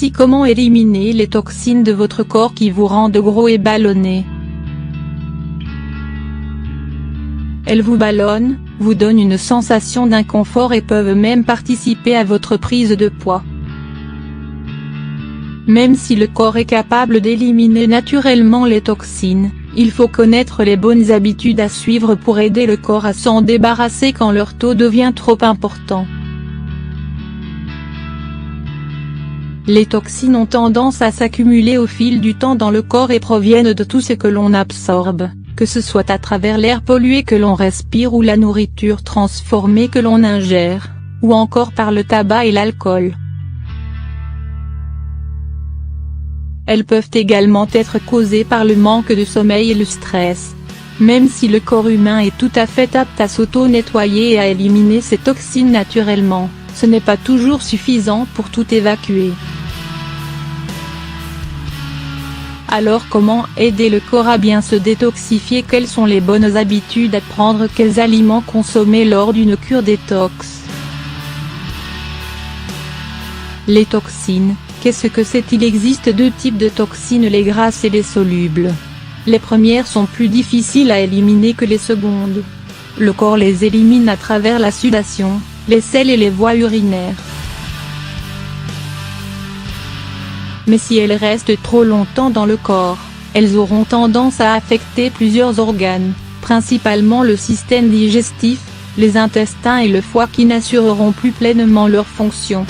Voici comment éliminer les toxines de votre corps qui vous rendent gros et ballonné. Elles vous ballonnent, vous donnent une sensation d'inconfort et peuvent même participer à votre prise de poids. Même si le corps est capable d'éliminer naturellement les toxines, il faut connaître les bonnes habitudes à suivre pour aider le corps à s'en débarrasser quand leur taux devient trop important. Les toxines ont tendance à s'accumuler au fil du temps dans le corps et proviennent de tout ce que l'on absorbe, que ce soit à travers l'air pollué que l'on respire ou la nourriture transformée que l'on ingère, ou encore par le tabac et l'alcool. Elles peuvent également être causées par le manque de sommeil et le stress. Même si le corps humain est tout à fait apte à s'auto-nettoyer et à éliminer ces toxines naturellement, ce n'est pas toujours suffisant pour tout évacuer. Alors comment aider le corps à bien se détoxifier? Quelles sont les bonnes habitudes à prendre? Quels aliments consommer lors d'une cure détox? Les toxines, qu'est-ce que c'est? Il existe deux types de toxines, les grasses et les solubles. Les premières sont plus difficiles à éliminer que les secondes. Le corps les élimine à travers la sudation, les selles et les voies urinaires. Mais si elles restent trop longtemps dans le corps, elles auront tendance à affecter plusieurs organes, principalement le système digestif, les intestins et le foie qui n'assureront plus pleinement leur fonction.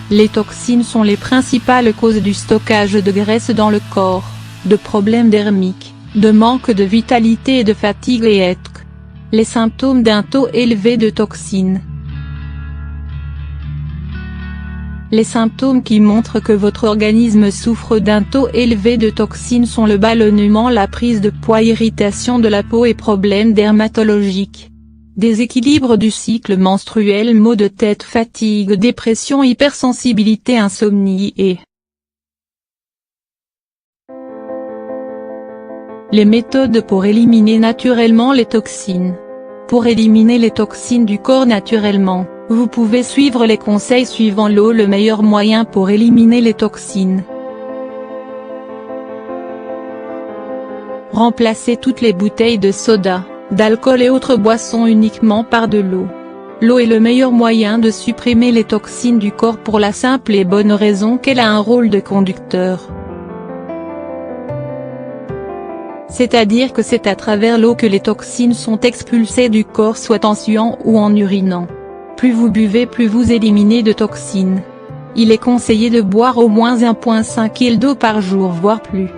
Les toxines sont les principales causes du stockage de graisse dans le corps, de problèmes dermiques, de manque de vitalité et de fatigue et être les symptômes d'un taux élevé de toxines. Les symptômes qui montrent que votre organisme souffre d'un taux élevé de toxines sont le ballonnement, la prise de poids, irritation de la peau et problèmes dermatologiques. Déséquilibre du cycle menstruel, maux de tête, fatigue, dépression, hypersensibilité, insomnie et les méthodes pour éliminer naturellement les toxines. Pour éliminer les toxines du corps naturellement, vous pouvez suivre les conseils suivants. L'eau, le meilleur moyen pour éliminer les toxines. Remplacez toutes les bouteilles de soda, d'alcool et autres boissons uniquement par de l'eau. L'eau est le meilleur moyen de supprimer les toxines du corps pour la simple et bonne raison qu'elle a un rôle de conducteur. C'est-à-dire que c'est à travers l'eau que les toxines sont expulsées du corps, soit en suant ou en urinant. Plus vous buvez, plus vous éliminez de toxines. Il est conseillé de boire au moins 1,5 kg d'eau par jour, voire plus.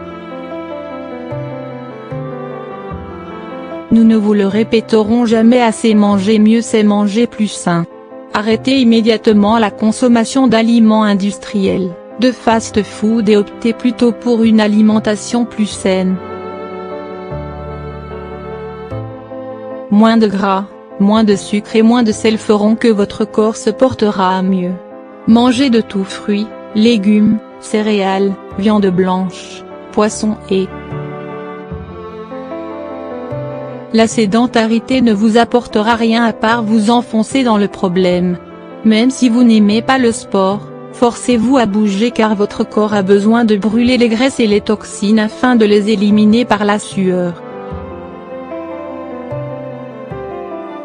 Nous ne vous le répéterons jamais assez, manger mieux c'est manger plus sain. Arrêtez immédiatement la consommation d'aliments industriels, de fast-food et optez plutôt pour une alimentation plus saine. Moins de gras, moins de sucre et moins de sel feront que votre corps se portera à mieux. Mangez de tout, fruits, légumes, céréales, viande blanche, poissons et la sédentarité ne vous apportera rien à part vous enfoncer dans le problème. Même si vous n'aimez pas le sport, forcez-vous à bouger car votre corps a besoin de brûler les graisses et les toxines afin de les éliminer par la sueur.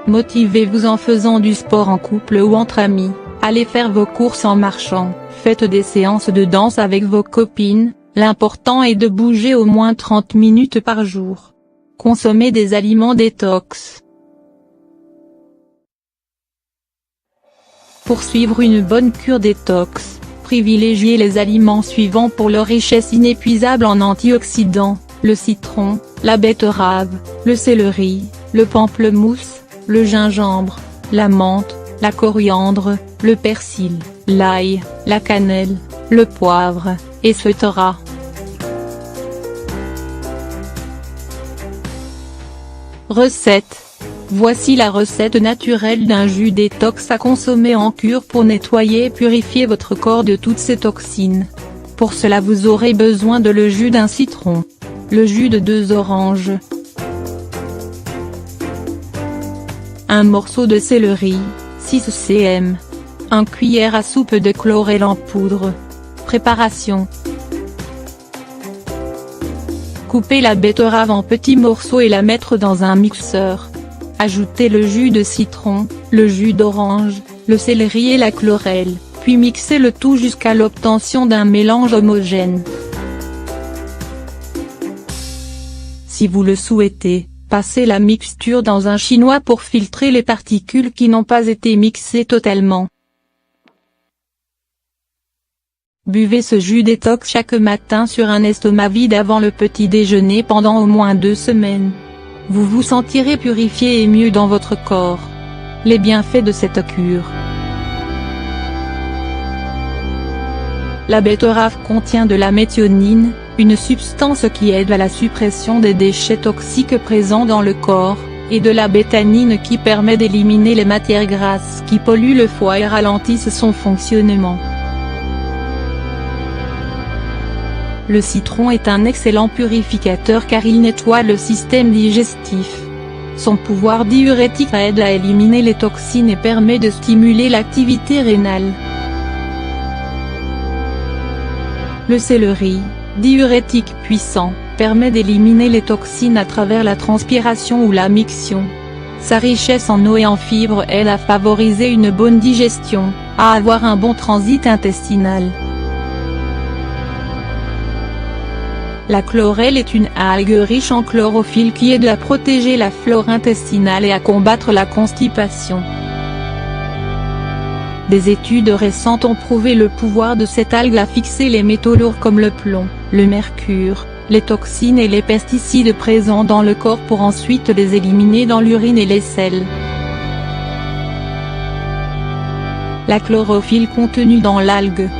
Motivez-vous en faisant du sport en couple ou entre amis, allez faire vos courses en marchant, faites des séances de danse avec vos copines, l'important est de bouger au moins 30 minutes par jour. Consommez des aliments détox. Pour suivre une bonne cure détox, privilégiez les aliments suivants pour leur richesse inépuisable en antioxydants, le citron, la betterave, le céleri, le pamplemousse, le gingembre, la menthe, la coriandre, le persil, l'ail, la cannelle, le poivre, etc. Recette. Voici la recette naturelle d'un jus détox à consommer en cure pour nettoyer et purifier votre corps de toutes ces toxines. Pour cela vous aurez besoin de le jus d'un citron, le jus de 2 oranges, un morceau de céleri, 6 cm, 1 cuillère à soupe de chlorelle en poudre. Préparation. Coupez la betterave en petits morceaux et la mettre dans un mixeur. Ajoutez le jus de citron, le jus d'orange, le céleri et la chlorelle, puis mixez le tout jusqu'à l'obtention d'un mélange homogène. Si vous le souhaitez, passez la mixture dans un chinois pour filtrer les particules qui n'ont pas été mixées totalement. Buvez ce jus détox chaque matin sur un estomac vide avant le petit déjeuner pendant au moins 2 semaines. Vous vous sentirez purifié et mieux dans votre corps. Les bienfaits de cette cure. La betterave contient de la méthionine, une substance qui aide à la suppression des déchets toxiques présents dans le corps, et de la bétanine qui permet d'éliminer les matières grasses qui polluent le foie et ralentissent son fonctionnement. Le citron est un excellent purificateur car il nettoie le système digestif. Son pouvoir diurétique aide à éliminer les toxines et permet de stimuler l'activité rénale. Le céleri, diurétique puissant, permet d'éliminer les toxines à travers la transpiration ou la miction. Sa richesse en eau et en fibres aide à favoriser une bonne digestion, à avoir un bon transit intestinal. La chlorelle est une algue riche en chlorophylle qui aide à protéger la flore intestinale et à combattre la constipation. Des études récentes ont prouvé le pouvoir de cette algue à fixer les métaux lourds comme le plomb, le mercure, les toxines et les pesticides présents dans le corps pour ensuite les éliminer dans l'urine et les selles. La chlorophylle contenue dans l'algue